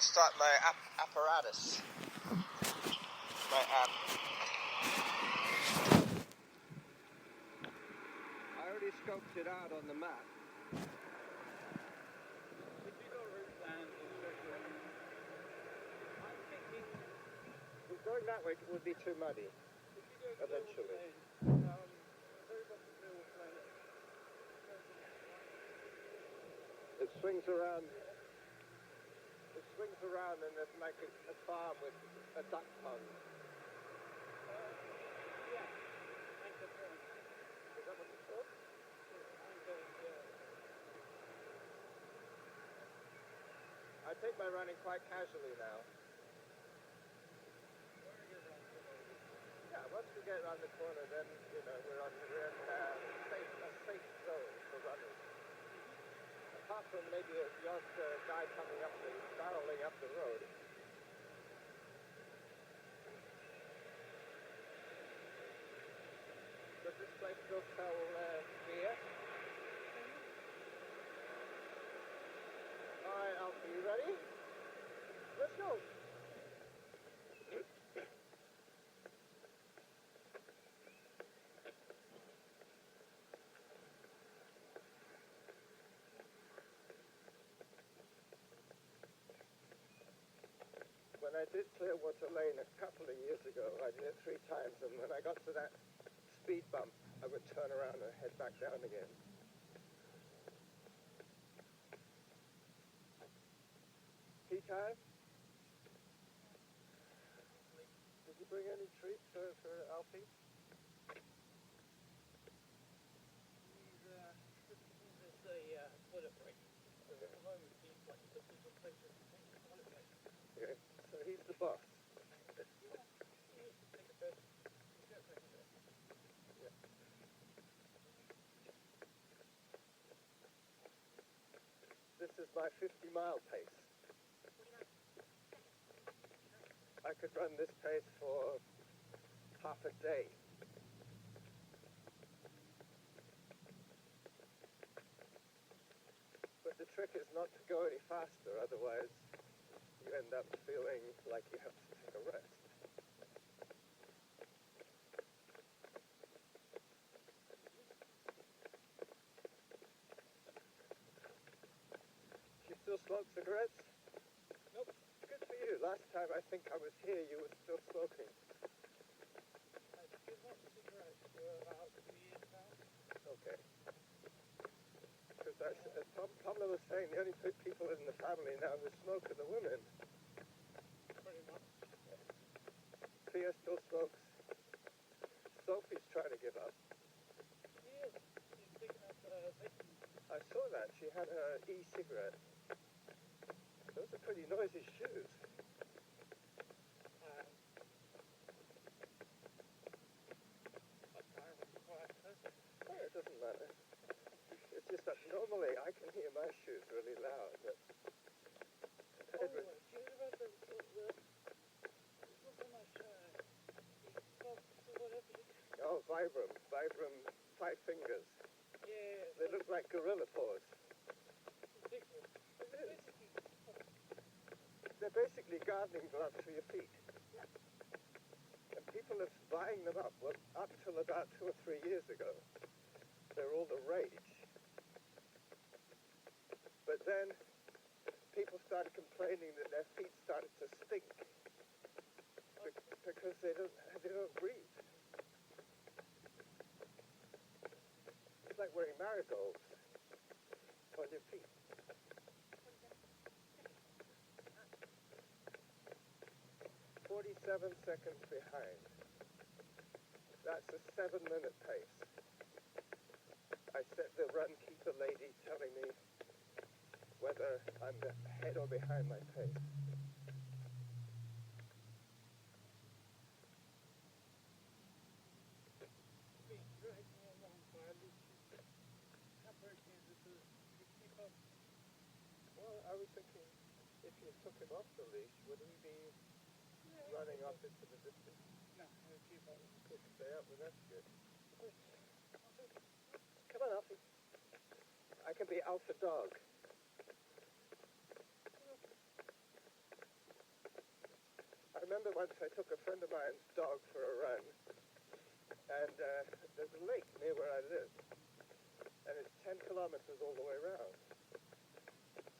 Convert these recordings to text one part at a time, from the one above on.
start my apparatus. My app. I already scoped it out on the map. If you got route plans or schedule, I'm thinking Going that way would be too muddy. if you go Eventually. very much a mill plan. It swings around. It swings around and there's like a farm with a duck pond. Yeah, Anchor Point. Is that what it's called? Anchor, yeah. I take my running quite casually now. Yeah, once we get around the corner, then we're in a safe zone for runners. Apart from maybe a young guy barreling up the road. Does this place still sell beer? All right, Alfie, you ready? Let's go. When I did Clearwater Lane a couple of years ago, I did it 3 times, and when I got to that speed bump, I would turn around and head back down again. Tea time? Did you bring any treats for Alfie? He's a toilet break. So at the moment he's like looking for places to take the toilet break. Okay, so he's the boss. He needs to take a bit. He's got to take a bit. Yeah. This is my 50-mile pace. I could run this pace for half a day. But the trick is not to go any faster, otherwise you end up feeling like you have to take a rest. Do you still smoke cigarettes? Nope. Good for you. Last time I think I was here, you were still smoking. I've given up cigarettes for about 2 years now. Okay. Because Pamela was saying the only 2 people in the family now who smoke are the women. Pretty much. Thea still smokes. Sophie's trying to give up. She is. She's picking up vaping. I saw that. She had her e-cigarette. Those are pretty noisy shoes. I'm quite person. Oh, it doesn't matter. It's just that normally I can hear my shoes really loud, but Oh, do you remember the not so much socks or whatever? oh, Vibram 5 fingers. Yeah. They look like gorilla paws. Ridiculous. They're basically gardening gloves for your feet. And people are buying them up. Well, up till about 2 or 3 years ago, they were all the rage. But then people started complaining that their feet started to stink because they don't breathe. It's like wearing marigolds on your feet. 47 seconds behind. That's a 7-minute pace. I set the run-keeper lady telling me whether I'm ahead or behind my pace. Being dragged me along by a leash. How broken is it to keep up? Well, I was thinking if you took him off the leash, would he be running off into the distance? No, he'll keep up. Could stay up, well, that's good. Come on, Alfie. I can be alpha dog. remember once I took a friend of mine's dog for a run, and there's a lake near where I live, and it's 10 kilometers all the way around.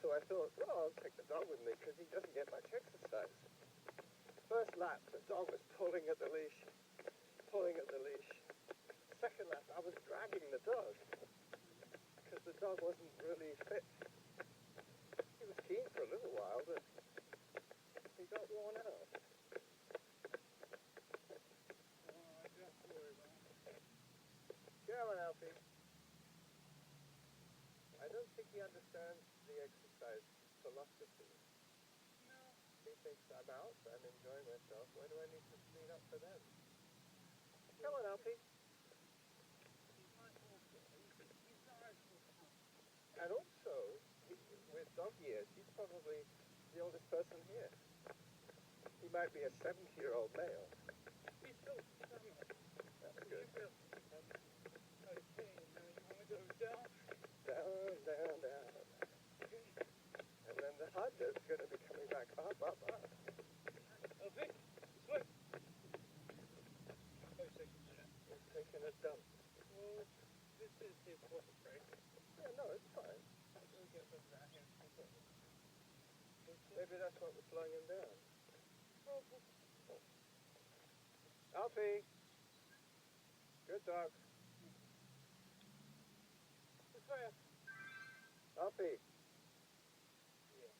So I thought, well, I'll take the dog with me because he doesn't get much exercise. First lap, the dog was pulling at the leash. Second lap, I was dragging the dog because the dog wasn't really fit. He was keen for a little while, but he got worn out. I don't worry about it. Go on, Alfie. I don't think he understands the exercise philosophy. No. He thinks I'm out, I'm enjoying myself. Why do I need to speed up for them? Come on, Alfie. He's my also. He's not actually fun. And also, with dog years, he's probably the oldest person here. He might be a 70-year-old male. He's still stamina. That's You good. feel okay, now you want to go down? Down, down, down. And then the HUD is going to be coming back up, up, up. Okay, swim. 5 seconds, yeah. He's taking a dump. Well, this is his water break. Yeah, no, it's fine. We'll get them down here. Maybe that's what was slowing him down. Probably. Alfie! Good dog. It's fair. Alfie! Yeah.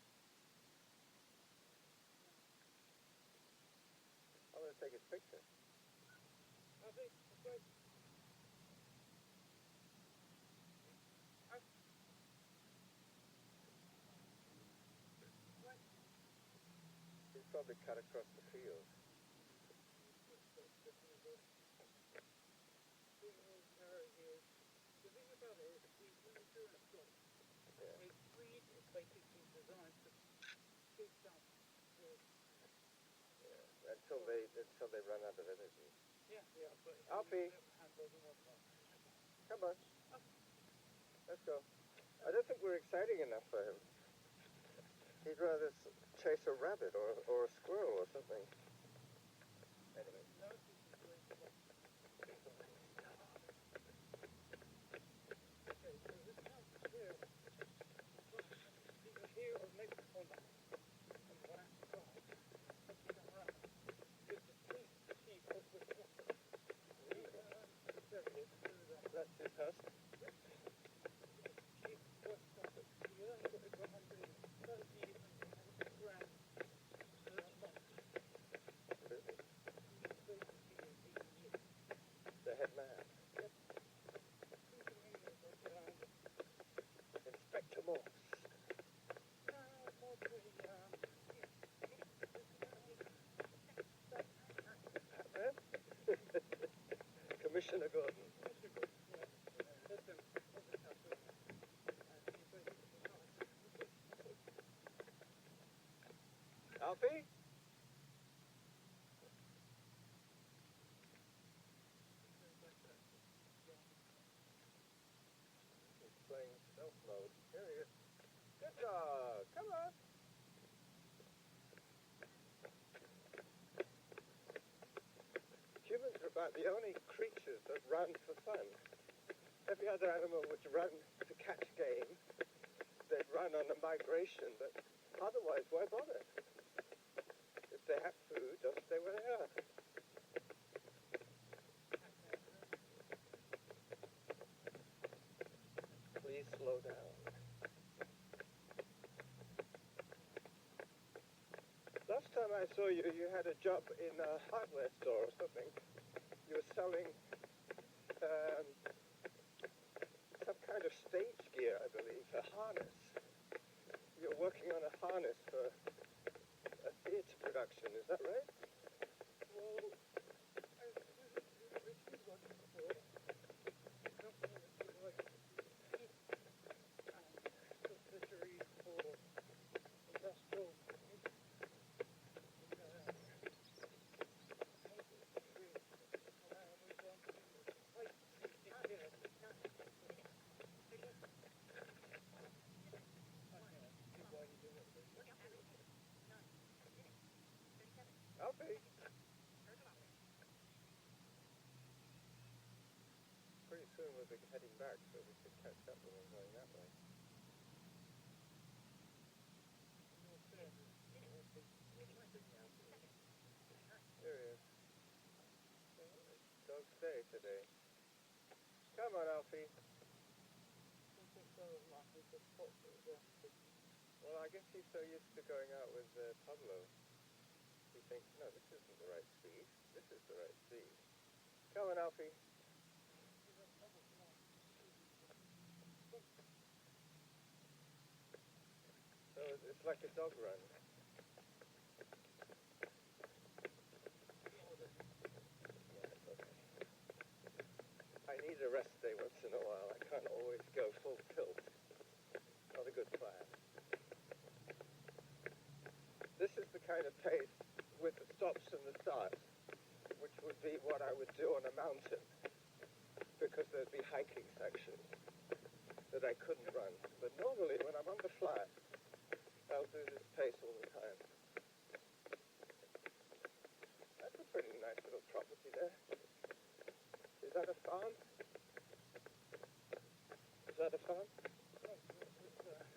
I'm going to take his picture. Okay, that's right. He's probably cut across the field. The thing about it is, these insurance dogs, Yeah. a breed is basically designed to keep down. Yeah. Until they run out of energy. Yeah, but Alfie. hand doesn't work well. Come on. Let's go. I don't think we're exciting enough for him. He'd rather chase a rabbit or a squirrel or something. Anyway. No, this is way too much. Okay, so this house is here. Either here or next corner. On the left side. Let's come around. Just a clean sheet of the water. There it is. Through that. That's his house. Cheap West Sussex. You only got it for 130 grand a month. Really? Basically, 18 years. The head man. Inspector Morse. Batman? Commissioner Gordon. Alfie? He's playing stealth mode. Here he is. Good dog. Come on. Humans are about the only creatures that run for fun. Every other animal would run to catch game. They'd run on a migration, but otherwise, why bother? If they have food, they'll stay where they are. Please slow down. Last time I saw you, you had a job in a hardware store or something. You were selling some kind of stage gear, I believe, a harness. You were working on a harness for a theatre production, is that right? Well, I was originally working for a company that did like heat and accessories for industrial companies. Alfie? Pretty soon we'll be heading back, so we could catch up with them going that way. There he is. Dog's day today. Come on, Alfie. Well, I guess he's so used to going out with Pablo. He thinks, no, this isn't the right speed. This is the right speed. Come on, Alfie. So it's like a dog run. I need a rest day once in a while. I can't always go full tilt. Not a good plan. This is the kind of pace with the stops and the starts, which would be what I would do on a mountain, because there'd be hiking sections that I couldn't run. But normally, when I'm on the flat, I'll do this pace all the time. That's a pretty nice little property there. Is that a farm? Is that a farm?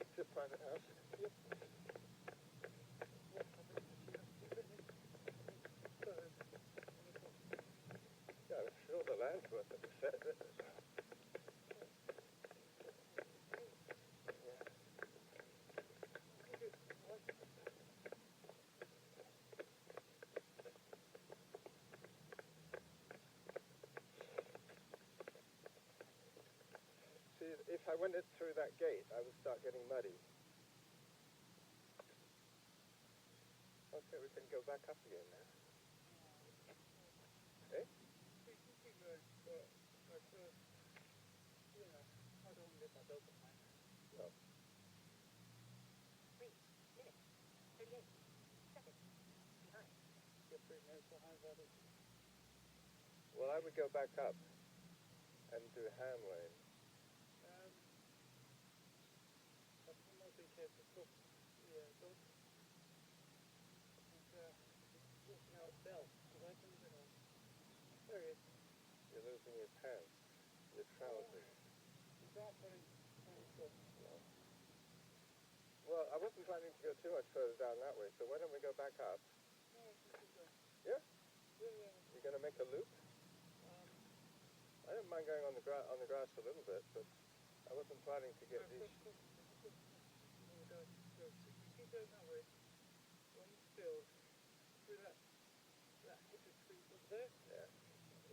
It's a private house. Yep. Yeah, I'm sure the land's worth a fair bit. See, if I went through that gate, I would start getting muddy. Okay, we can go back up again now. Eh? No. Well, I would go back up and do ham lane. You're losing your pants, your trousers. No. Well, I wasn't planning to go too much further down that way, so why don't we go back up? Yeah? You're going to make a loop? I don't mind going on the grass a little bit, but I wasn't planning to get these. Yeah.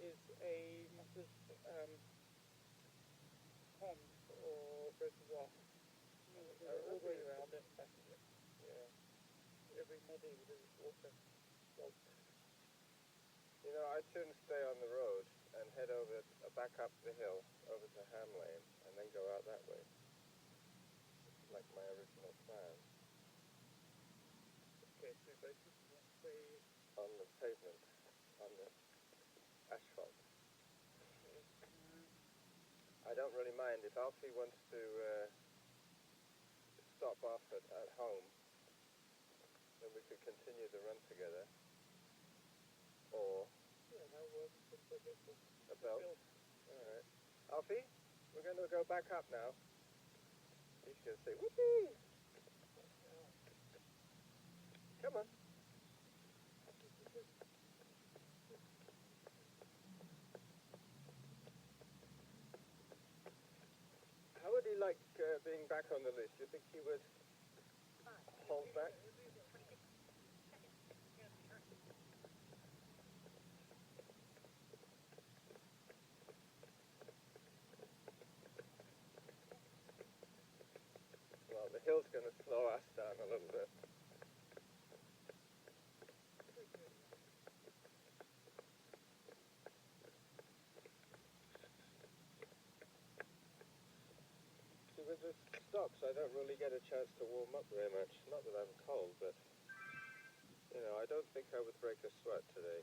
Is a massive pond or reservoir all the way around it. Yeah. Every muddy with water. You know, I'd soon stay on the road and head over, back up the hill, over to Ham Lane, and then go out that way. Like my original plan. Okay, so basically want to say On the pavement, on the asphalt. I don't really mind. If Alfie wants to stop off at home, then we could continue the run together. Or that works. a belt. Alright. Alfie, we're going to go back up now. He's going to say, whoopee! Come on. How would he like being back on the list? Do you think he would hold back? Well, the hill's going to slow us down a little bit. See, with the stops, I don't really get a chance to warm up very much. Not that I'm cold, but, you know, I don't think I would break a sweat today.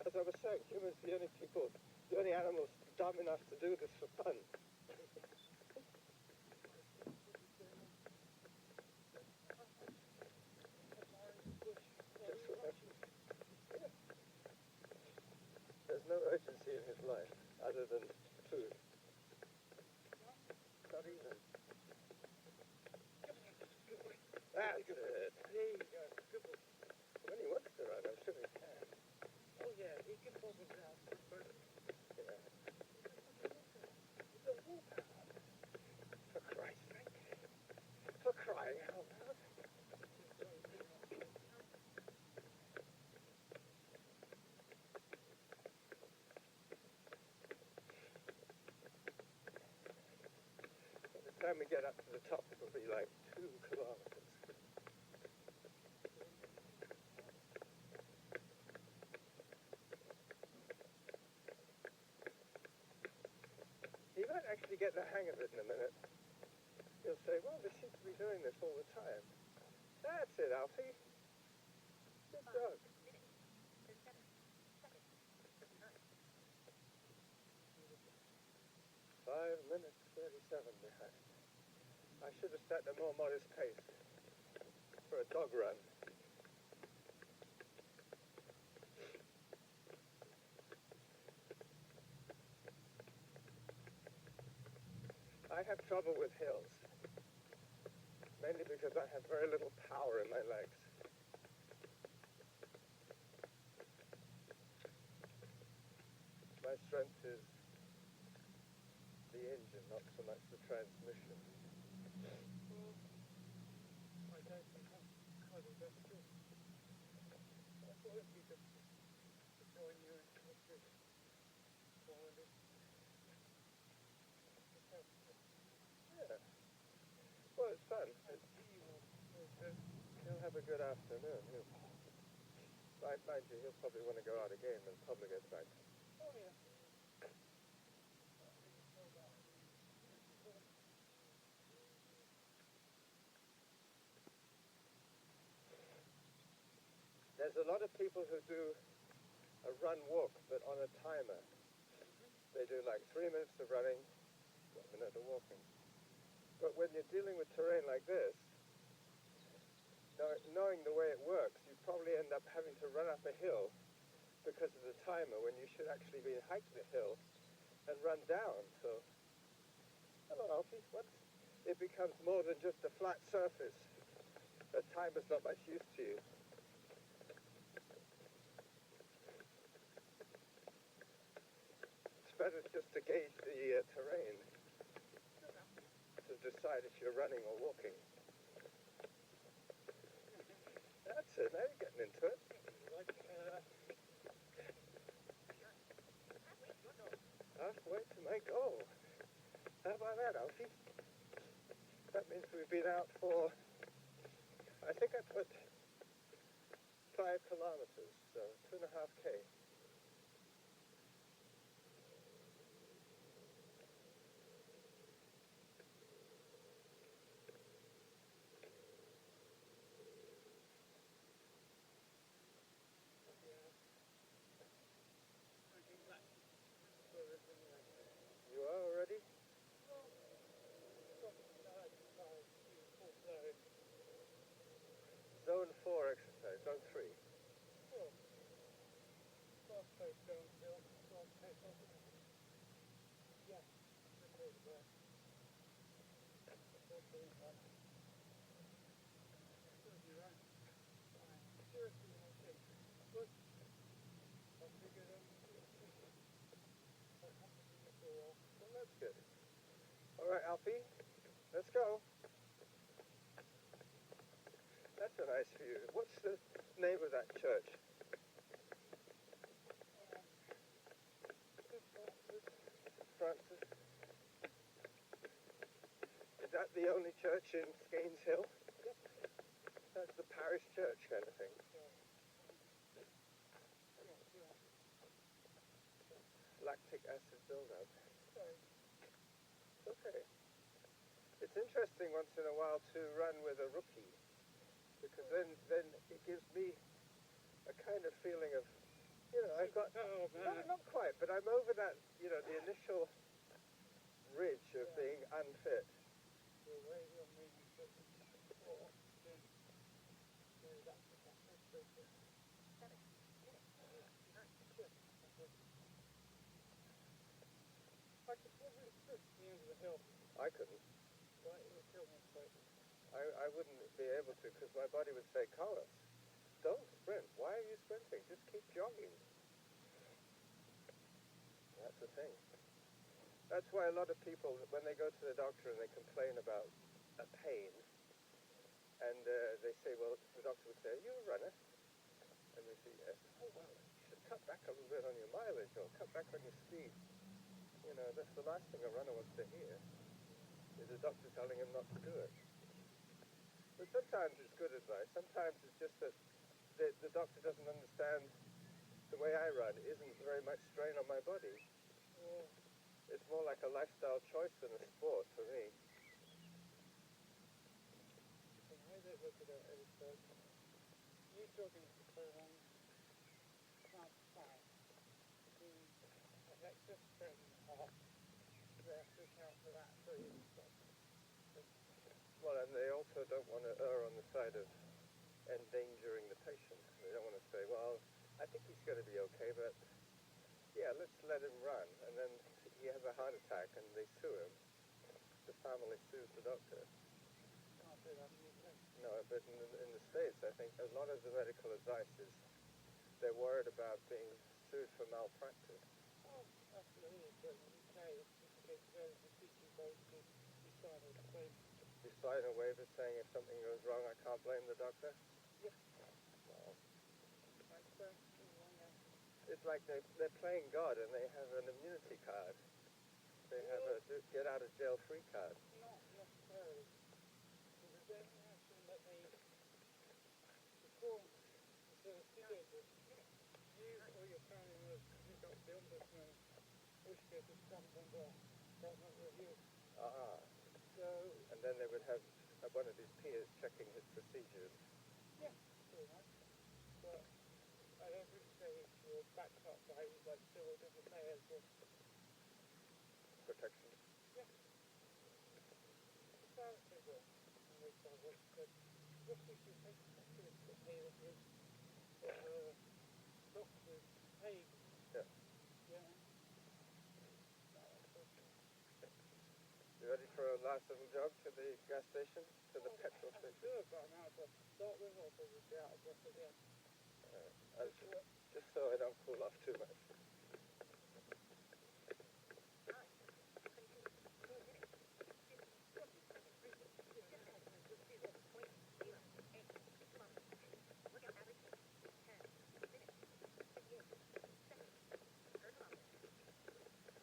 As as I was saying, humans are the only animals dumb enough to do this for fun. There's no urgency in his life other than food. Not even. That's it. There you go. Good boy. When he wants to run, I'm sure he can. Oh yeah, he can pull them down. Yeah. He's a wolfhound. For Christ's sake. For crying out loud. By the time we get up to the top, it'll be like 2 kilometers. He might actually get the hang of it in a minute. He'll say, well, they seem to be doing this all the time. That's it, Alfie. Good dog. 5 minutes 37 behind. I should have set a more modest pace for a dog run. I have trouble with hills, mainly because I have very little power in my legs. My strength is the engine, not so much the transmission. I don't think I'm quite as best too. I thought it'd be good to join you and talk to forward it. Yeah. Well, it's fun. And he will He'll have a good afternoon. Mind you, he'll probably want to go out again when public gets back. oh yeah. There's a lot of people who do a run-walk, but on a timer. They do like 3 minutes of running, 1 minute of walking. But when you're dealing with terrain like this, knowing the way it works, you probably end up having to run up a hill because of the timer when you should actually be hike the hill and run down. So, hello Alfie, it becomes more than just a flat surface. The timer's not much use to you. It's better just to gauge the terrain to decide if you're running or walking. That's it, now you're getting into it. Halfway to my goal. How about that, Alfie? That means we've been out for, I think I put 5 kilometers, so 2.5 K. You are already? Zone 4 exercise, zone 3. Well, that's good. All right, Alfie, let's go. That's a nice view. What's the name of that church? Francis. Is that the only church in Skanes Hill? That's the parish church kind of thing. Lactic acid buildup. Okay. It's interesting once in a while to run with a rookie, because then it gives me a kind of feeling of You know, I've got... Oh, No, man. not quite, but I'm over that, you know, the initial ridge of being unfit. The way you're moving to more oxygen. So that's good. I could probably sprint to the end of the hill, I couldn't. but it would kill me quick. I wouldn't be able to because my body would say, Carlos, don't sprint. Why are you sprinting? Just keep jogging. That's the thing. That's why a lot of people, when they go to the doctor and they complain about a pain, and they say, well, the doctor would say, are you a runner? And they say, yes. Oh, well, you should cut back a little bit on your mileage or cut back on your speed. You know, that's the last thing a runner wants to hear, is a doctor telling him not to do it. But sometimes it's good advice. Sometimes it's just that the doctor doesn't understand the way I run isn't very much strain on my body. Yeah. It's more like a lifestyle choice than a sport for me. The way they look at it is that you jogging for so long, that's fine. Let's just straighten the heart. They have to account for that for you. Well, and they also don't want to err on the side of endangering the patient. They don't want to say, well, I think he's going to be okay, but yeah, let's let him run. And then he has a heart attack and they sue him. The family sues the doctor. Can't do that in the UK. No, but in the States, I think a lot of the medical advice is they're worried about being sued for malpractice. Oh, absolutely. But in the UK, it's just a case of the teaching both to decide on the same. You sign a waiver saying if something goes wrong, I can't blame the doctor? Yeah. Well, Like so, it's like they're playing God and they have an immunity card. They have a get out of jail free card. not necessarily. Because there's any action that they perform to stipulate that you or your family members pick up the ombudsman, which case it's something that does not review. Ah. So, And then they would have one of his peers checking his procedures. yeah, pretty much. But at every stage you're backed up by like several different layers of Protection. sanity work. And they say, well, just if you take specialists to pay the group, doctors pay. Yeah. Yeah. You ready for a last little jog to the gas station? To the petrol station? Good, but I might as well start with or just be out of breath again. Just so I don't cool off too much.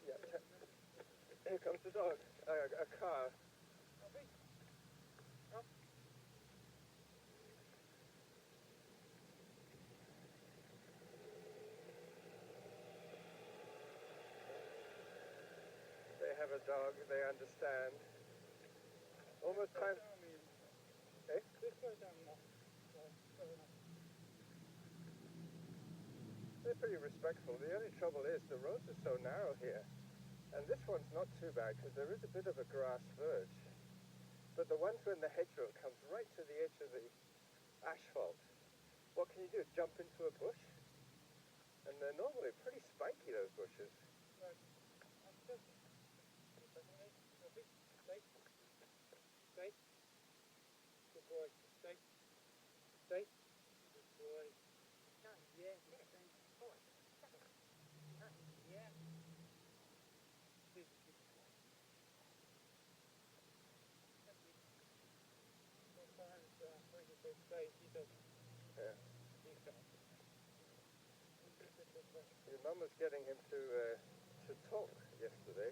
Yeah, here comes the dog. A car. They have a dog, they understand. Almost time. Eh? This goes down more. They're pretty respectful. The only trouble is the roads are so narrow here. And this one's not too bad because there is a bit of a grass verge. But the ones when the hedgerow comes right to the edge of the asphalt, what can you do? Jump into a bush? And they're normally pretty spiky, those bushes. Stay. Good boy. Stay. Stay. Good boy. Yeah. Yeah. Sometimes when you say stay, he doesn't. Yeah. He can't. Your mum was getting him to talk yesterday.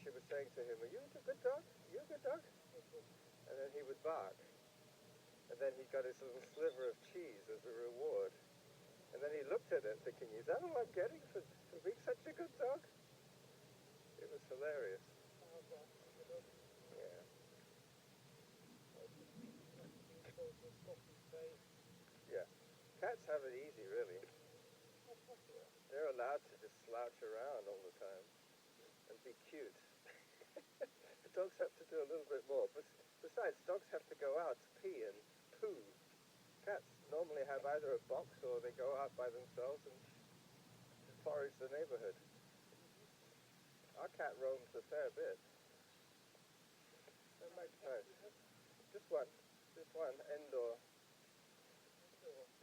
She was saying to him, are you a good dog? Are you a good dog? And then he would bark. And then he got his little sliver of cheese as a reward. And then he looked at it thinking, is that all I'm getting for being such a good dog? It was hilarious. Yeah. Yeah. Cats have it easy, really. allowed to just slouch around all the time and be cute. Dogs have to do a little bit more. But besides, dogs have to go out to pee and poo. Cats normally have either a box or they go out by themselves and forage the neighborhood. Our cat roams a fair bit. That makes nice. Just one, indoor.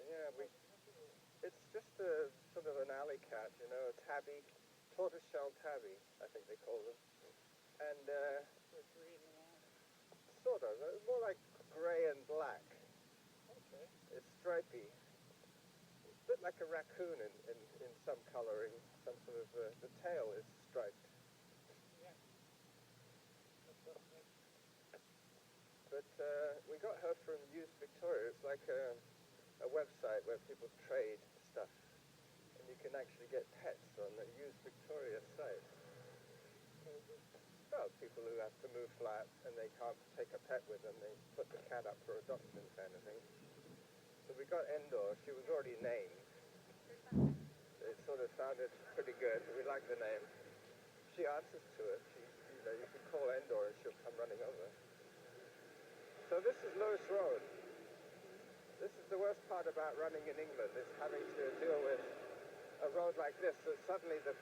Yeah, it's just a sort of an alley cat, you know, a tabby, tortoiseshell tabby, I think they call them. And sort of, more like grey and black. Okay. It's stripy. It's a bit like a raccoon in some coloring. Some sort of, the tail is striped. Yeah. But we got her from Used Victoria. It's like a website where people trade stuff. And you can actually get pets on the Used Victoria site. Well, people who have to move flats and they can't take a pet with them, they put the cat up for adoption kind of thing. So we got Endor. She was already named. It sort of sounded pretty good. We liked the name. She answers to it. You can call Endor and she'll come running over. So this is Lewis Road. This is the worst part about running in England, is having to deal with a road like this. So suddenly the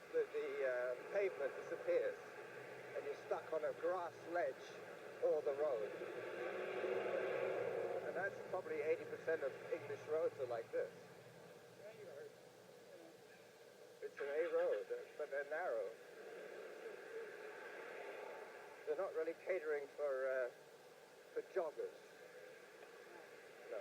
pavement disappears. And you're stuck on a grass ledge all the road. And that's probably 80% of English roads are like this. It's an A road, but they're narrow. They're not really catering for joggers. No.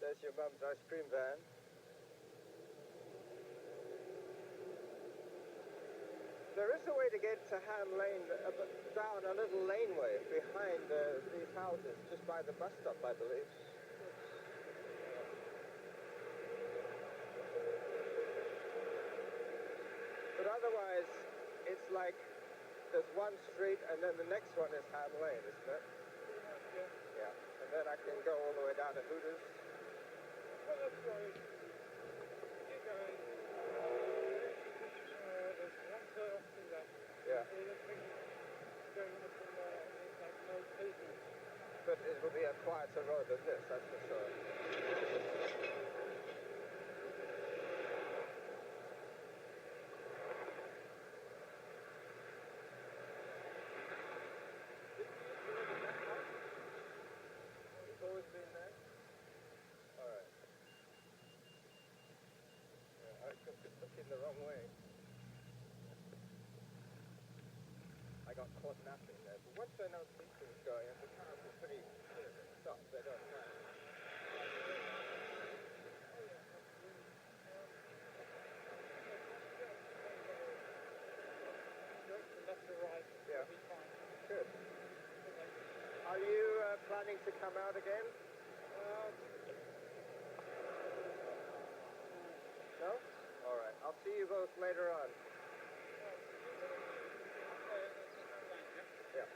There's your mum's ice cream van. There is a way to get to Ham Lane down a little laneway behind these houses, just by the bus stop, I believe. But otherwise, it's like there's one street and then the next one is Ham Lane, isn't it? Yeah. And then I can go all the way down to Hooters. Well, that's right. Keep going. There's one turn off to that. Yeah. Going up from there, and it's like no pavement. But it will be a quieter road than this, that's for sure. It's always been there? Alright. Yeah, I was just looking the wrong way. I got caught napping there. But once I know people was going, the cars were pretty clear and stopped. They don't crash. Left or right, Yeah. will be fine. Good. Are you planning to come out again? No? Alright. I'll see you both later on. Yeah.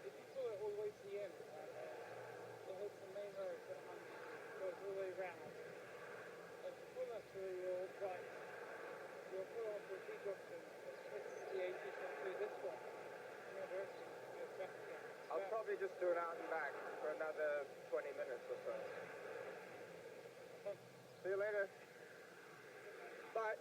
If you pull it all the way to the end, it hits the main road, but goes all the way round. If you pull that through your right, you'll pull onto a T junction, which hits the 80 through this one. University, goes back again. I'll probably just do it out and back for another 20 minutes or so. See you later. Bye.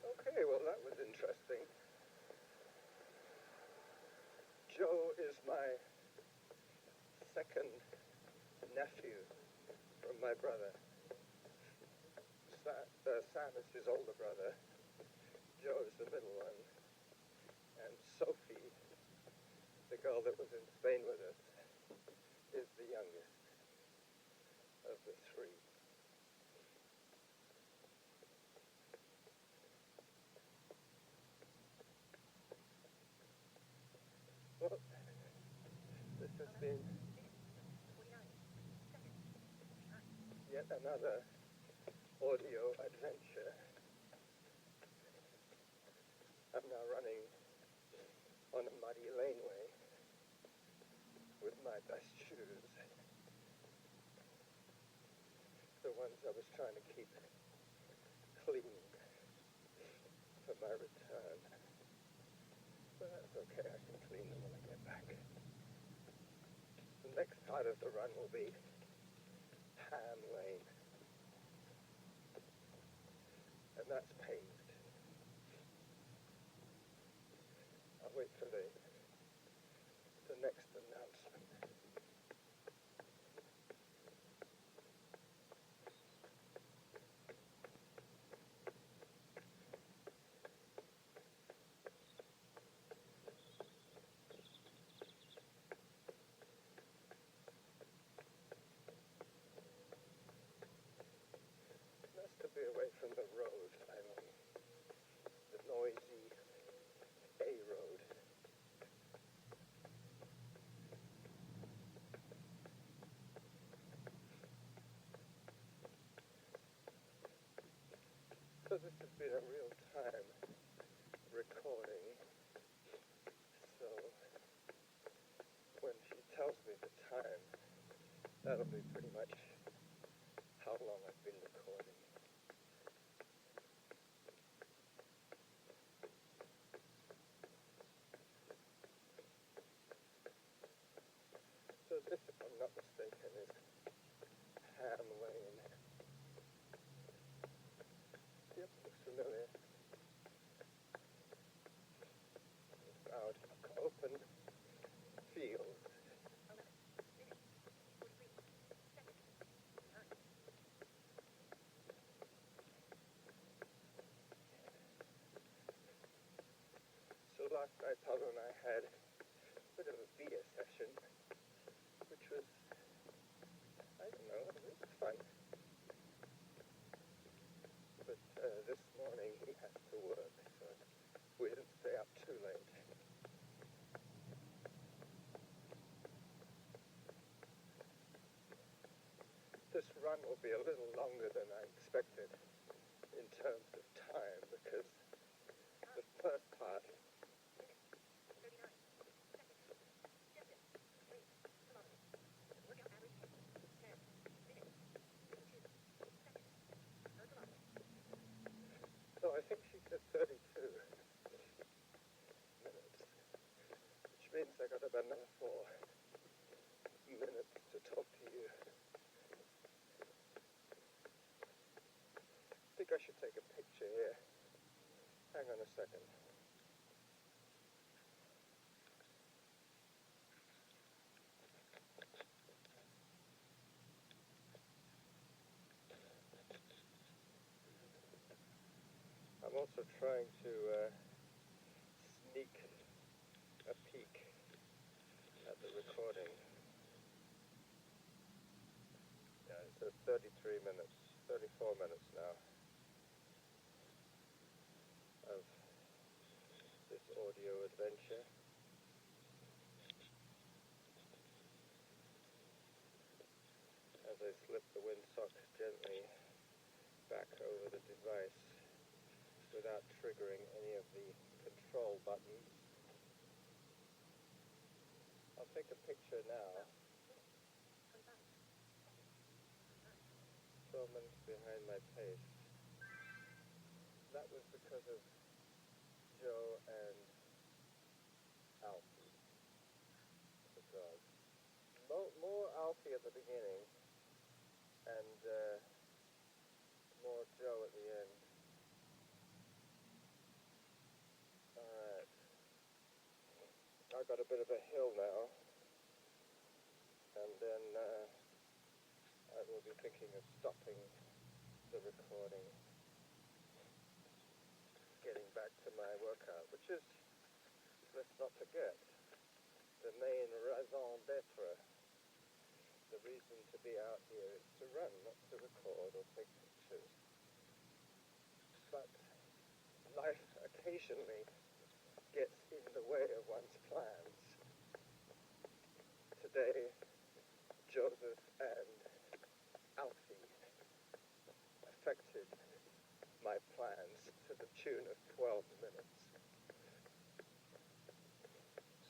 Okay, well that was interesting. Joe is my second nephew from my brother. Sam is his older brother. Joe is the middle one. And Sophie, the girl that was in Spain with us, is the youngest. been yet another audio adventure. I'm now running on a muddy laneway with my best shoes. The ones I was trying to keep clean for my return. But that's okay, I can clean them when I get back. The next part of the run will be Ham Lane. And that's paved. I'll wait for the next announcement. Nice to be away from the road, finally. The noisy A road. So this has been a real time recording. So when she tells me the time, that'll be pretty much how long I've been recording. So this, if I'm not mistaken, is Ham Lane. Yep, looks familiar. Out open field. So last night, Pablo and I had a bit of a beer session, which was, I don't know, it was fun. But this morning he has to work, so we didn't stay up too late. This run will be a little longer than I expected in terms of time, because the first part so I think she said 32 minutes, which means I got about another 4 minutes to talk to you. I think I should take a picture here. Hang on a second. I'm also trying to sneak a peek at the recording. Yeah, it says 33 minutes, 34 minutes now of this audio adventure. As I slip the windsock gently back over the device without triggering any of the control buttons. I'll take a picture now. 12 minutes behind my pace. That was because of Joe and Alfie, the dog. More Alfie at the beginning, and more Joe at the end. Alright. I got a bit of a hill now, and then I will be thinking of stopping the recording, getting back to my workout, which is, let's not forget, the main raison d'etre. The reason to be out here is to run, not to record or take pictures. But life occasionally gets in the way of one's plans. day, Joseph and Alfie affected my plans to the tune of 12 minutes.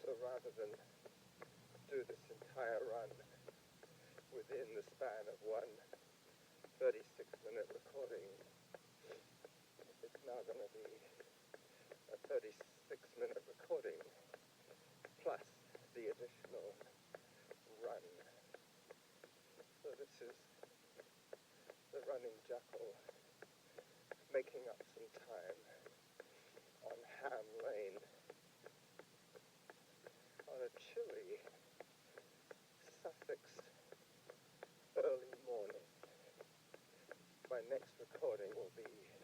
So rather than do this entire run within the span of one 36-minute recording, it's now going to be a 36-minute recording plus the additional run. So this is the running jackal making up some time on Ham Lane on a chilly Sussex early morning. My next recording will be